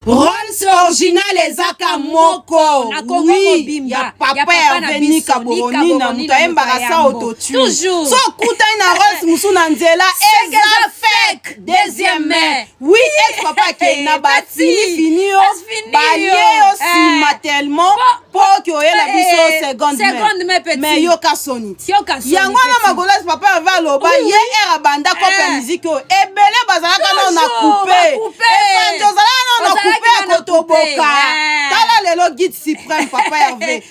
Rolls original ezaka moko. Oui, ya papa ya veni kaboroni na mutaemba rasa autotune. Toujours. So kuta ina Rolls musuna nzela eza fake. Deuxième main. Oui, ex papa ke na batini finio. Balie aussi tellement pour que oyela biso seconde main. Mais yo kasoni. Yango na magolas papa va loba ye era banda ko musique ebele bazalaka na couper. Efanjo zala na couper à Kotoboka. Tala lelo guide suprême papa Hervé.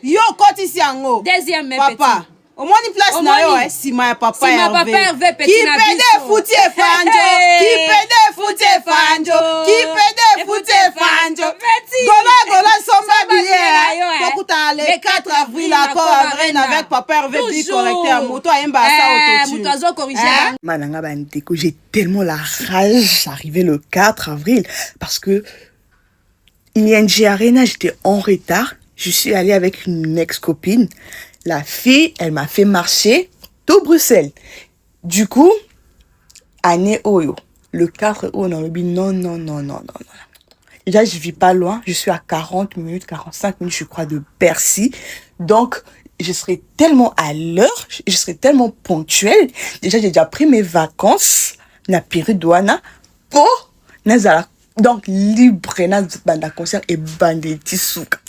Yo koti siango. Deuxième papa. Au moins une place na yo sima papa Hervé. Qui pede fouti e fanjo. Qui pede fouti e fanjo. Qui pede fouti e fanjo. Gola somba billet. Tokuta le 4 avril accord avril avec papa Hervé bi correcteur moto aimba sa autotune. Moto corriger. Mananga Banteko, j'ai tellement la rage d'arriver le 4 avril parce que ING Arena, j'étais en retard. Je suis allée avec une ex-copine. La fille, elle m'a fait marcher tout Bruxelles. Du coup, année Oyo, le 4 Oyo, non. Déjà, je vis pas loin. Je suis à 40 minutes, 45 minutes, je crois, de Bercy. Donc, je serai tellement à l'heure, je serai tellement ponctuelle. Déjà, j'ai déjà pris mes vacances, na Piridouana, pour Nazala. Donc, libre, na banda concert et bandeti souka.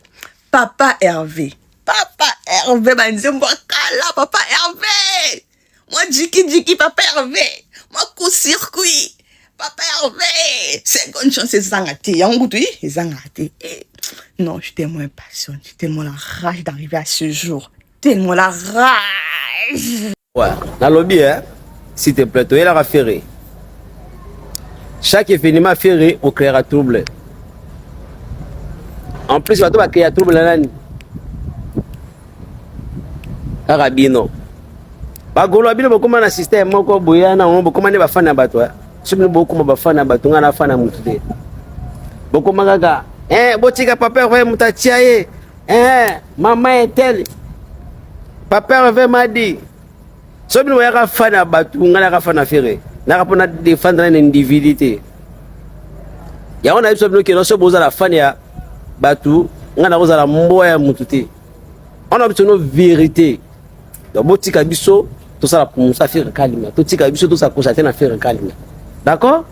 Papa Hervé, Papa Hervé. Moi, Jiki, Papa Hervé. Moi, circuit. Papa Hervé. Seconde chance, c'est Zangati. Yangoutui, Zangati. Non, je suis tellement impatiente. J'ai tellement la rage d'arriver à ce jour. Tellement la rage. Ouais, dans le lobby, hein, s'il te plaît, tu es la ferré. Chaque événement ferré, on créera trouble. En plus, tu vas créer trouble là. Arabino. Bagolo abino bokoma na système moko boyana on bokoma ne bafana bato. Sobi bokoma bafana bato ngana fana mutude. Bokoma gaga botika papa Hervé mutatia ye. Maman est telle. Papa Hervé m'a dit. Sobi no yaka fana bato ngana ka fana ferré. Na ka pona défendre une individualité. Ya on a sobi no ke no so boza la fana ya bato ngana ko za la mboya mutude. On a besoin de vérité. Donc, botika biso, tout ça pour nous faire calme. Botika biso, tout ça pour ça faire calme. D'accord?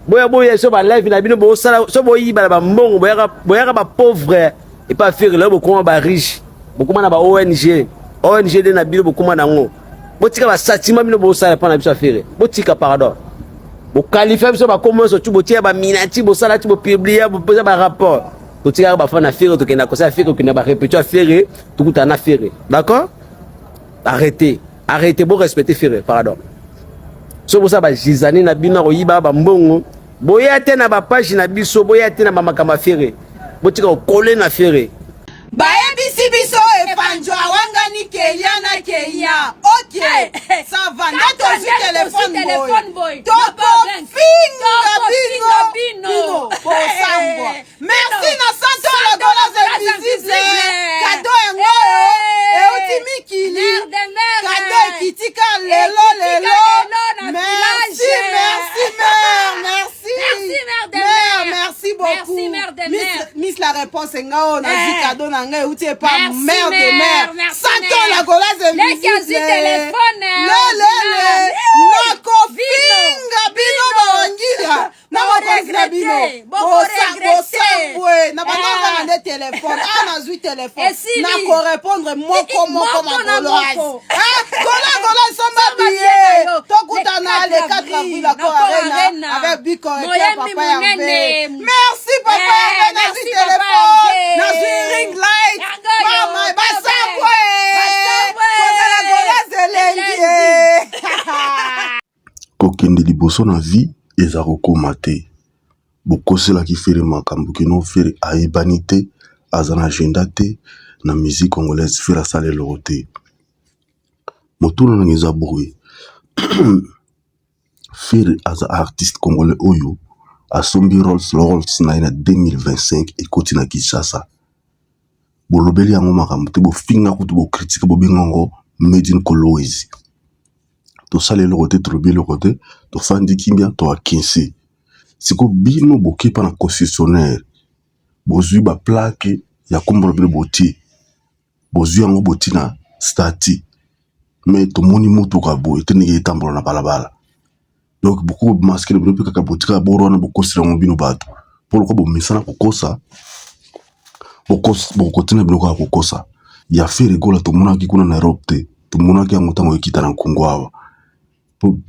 Boya, so ba live na bino bo sala, so boyi ba ba mbongo, boya ba pauvre et pas faire là beaucoup ba riche. Beaucoup na ba ONG de na bino beaucoup na ngo. Botika ba sentiment bino bo sala pa na biso faire. Botika pardon. Bo qualifier biso ba comment so tu botia ba minati bo sala tu bo publier bo poser ba rapport. Botika ba fa na faire to kena ko sa faire ko na ba répéter faire, tout ta na faire. D'accord? Arrêtez, pour respecter Ferré, pardon. So pour ça, Gizani na bina oyiba ba mbongo, boya te na ba page na biso, boya te na ba makama Ferré. Botika coller na Ferré. Baye bisi biso e panjo awanga ni keya na keya. OK, ça va. Na to sur téléphone boy. Toko finga bino. Merci na santo la gola invisible. Cadeau yango. E utimi kili. Cadeau kitika lelo. Merci beaucoup. Miss la réponse ngao na zi cadeau na ngai uti pas mère de mère. Santo la gola invisible. Nako finga bino bawangila. Na wakonzila bino. Na bananga na téléphone. Na zui téléphone. Na ko répondre moko ma goloise. Gola samba billet. Tokuta na le 4 avril la Arena avec Biko et papa Hervé. Merci papa Hervé na zui téléphone. Na zui ring light. Mama basabwe. Kozala goloise lengi. Kokende liboso na vie eza kokoma te. Bokosela ki fere makambo kino fere ayebani te, aza na agenda te, na musique congolaise fere asale loro te. Motuna na ngeza boye. Fere aza artiste congolais oyo asombi Rolls na 2025 ekoti na Kinshasa. Bolobeli yango makambo te, bofinga kutu bo critique bo bingongo made in Kolwezi. To sale loro te, trobi loro te, to fandi kimbia to akinsi. siko bino boke pa na concessionnaire bozwi ba plaque ya kombola bino botie bozwi yango boti na stati mais tomoni motuka boye te ndenge etambola na balabala donc beaucoup masque bino mpe kaka botika boro wana bokosela yango bino bato mpo lokwa bomesana kokosa bokotina biloko ya kokosa ya fe regola tomonaki kuna na Europe te tomonaki yango ntango ekita na Congo awa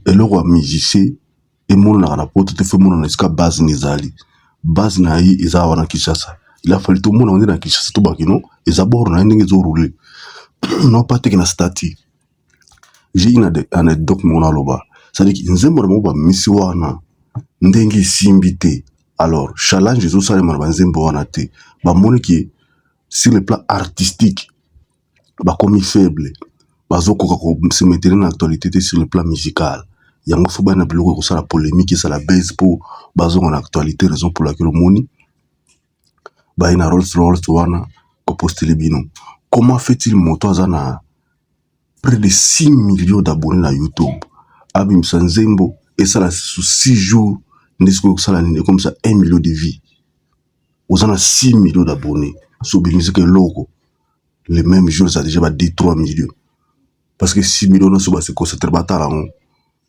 eloko ya musicien emonanaka na poto te fe emonana esika base na ezali base na ye eza wana Kinshasa il a fallu tomona nde na Kinshasa tobakino eza boro na ye ndenge ezorule no pa teke na stati j'ai une anecdote moko naloba c'est-à-dire que nzembo na bango bamisi wana ndenge esimbi te alors challenge ezosalema na banzembo wana te bamoniki sur le plan artistique bakomi faible bazokoka se mettre na actualité te sur le plan musical yango fo bana biloko kosala polémique esala base po bazonga na actualité raison pour laquelle omoni baye na Rolls Royce wana kopostele bino. Comment fait-il moto aza na près de 6 millions d'abonnés na YouTube abimisa nzembo esala sous 6 jours ndisiko kosala nini comme ça 1 million de vues aux 6 millions d'abonnés sur musique logo les mêmes jours ça déjà 2-3 millions parce que 6 millions na so ba se concentrer batala ngo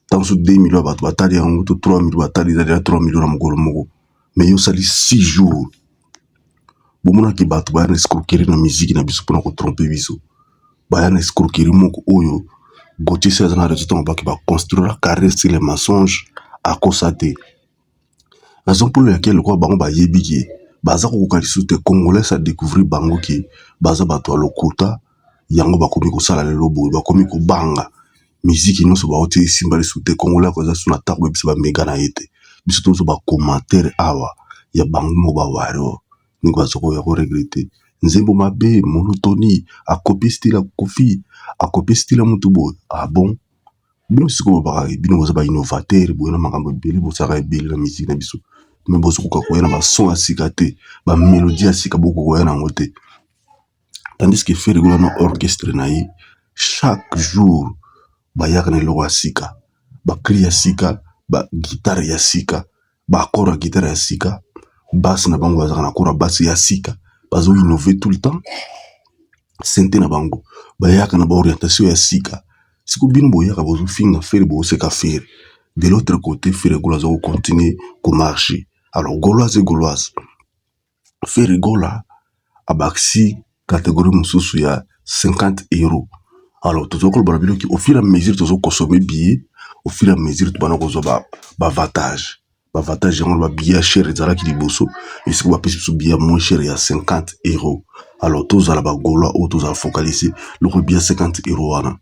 tant sur 2 millions ba batali ngo to 3 millions batali déjà 3 millions na mokolo moko mais yo sali 6 jours bomona ki bato ba na escroquerie na musique na biso pona ko tromper biso ba na escroquerie moko oyo Gauthier c'est un résultat qui va construire la carrière sur les mensonges à constater. Raison pour laquelle le quoi bango ba yebiki baza ko kokalisu te congolais à découvrir bango ki baza bato lokota yango bakomi ko sala le lobo bakomi ko banga musique no so ba oti simbali sute congolais ko za suna takbo biso ba mega na yete biso to so ba commentaire awa ya bango mo ba waro ni kwa soko ya ko regretter nzembo mabe monotonie a copier style a kofi a copier style mutubo ah bon bino siko ba bino boza ba innovateur boyena makambo bele bosaka ebele na musique na biso mais bozo ko koyena ba son asika te ba mélodie asika boko koyena ngo te tandis que faire rigolo na orchestre na yi chaque jour ba yaka na loko asika ba cri asika ba guitare ya sika ba accord guitare ya sika basse na bango bazaka na kora basse ya sika bazo innover tout le temps sente na bango bayaka na ba orientation ya sika siko bino boyaka bozo finga faire bo seka faire de l'autre côté faire gauloise au continuer ko marcher alors gauloise et gauloise faire gola abaxi catégorie mususu ya 50 euros alors tozoko ba bilo ki au fur et à mesure tozo consommer billet au fur et à mesure to bana ko zo ba avantage on va billet cher ezala ki liboso et siko ba pesi so billet moins cher ya 50 euros alors tous à la bagola ou tous à focaliser le billet 50 euros wana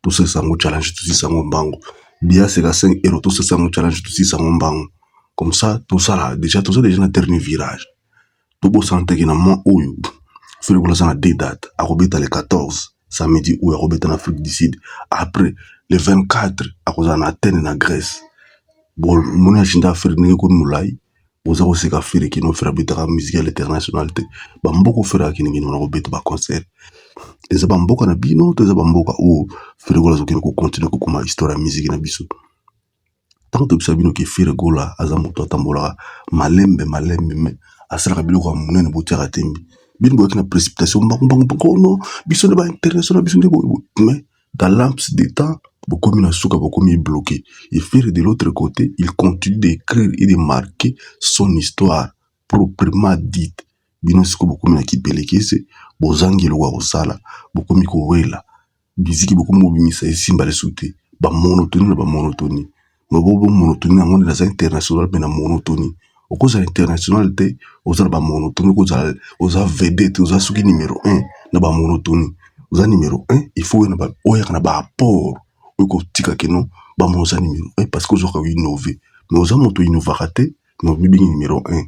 tout ça sango challenge tout ça sango mbango billet c'est 5 euros tout ça sango challenge tout ça sango mbango comme ça tout ça là déjà na dernier virage tout beau santé ki na moi oyo fait le ça na deux dates à robeta le 14 samedi ou à robeta en Afrique du Sud après le 24 à cause en Athènes na Grèce bon mon agenda faire ningo ko mulai boza ko seka faire ki no faire beta musique internationale te ba mboko faire ki ningo na robeta ba concert eza ba mboka na bino to eza ba mboka o faire gola zo ko continuer ko kuma histoire musique na biso tant que sabino ki faire gola aza moto tambola malembe mais asala biloko ya munene botiaka tembi bino boyaki na précipitation bango no biso nde ba international biso nde mais dans l'amps des temps bokomi na suka bokomi bloqué et faire de l'autre côté il continue d'écrire et de marquer son histoire proprement dite bino siko bokomi na kipelekese bozangi eloko ya kosala bokomi kowela biziki bokomi bobimisa esimba lesu te bamonotonie na bamonotonie bobo monotonie yango nde naza international mpe na monotonie okoza international te oza na bamonotonie oza vedette oza soki numéro 1 na bamonotonie oza numéro 1 il faut oyaka na baapport oyo kotika keno bamono oza numéro 1 parce que ozoka innover mais oza moto innovaka te mais obibingi numéro 1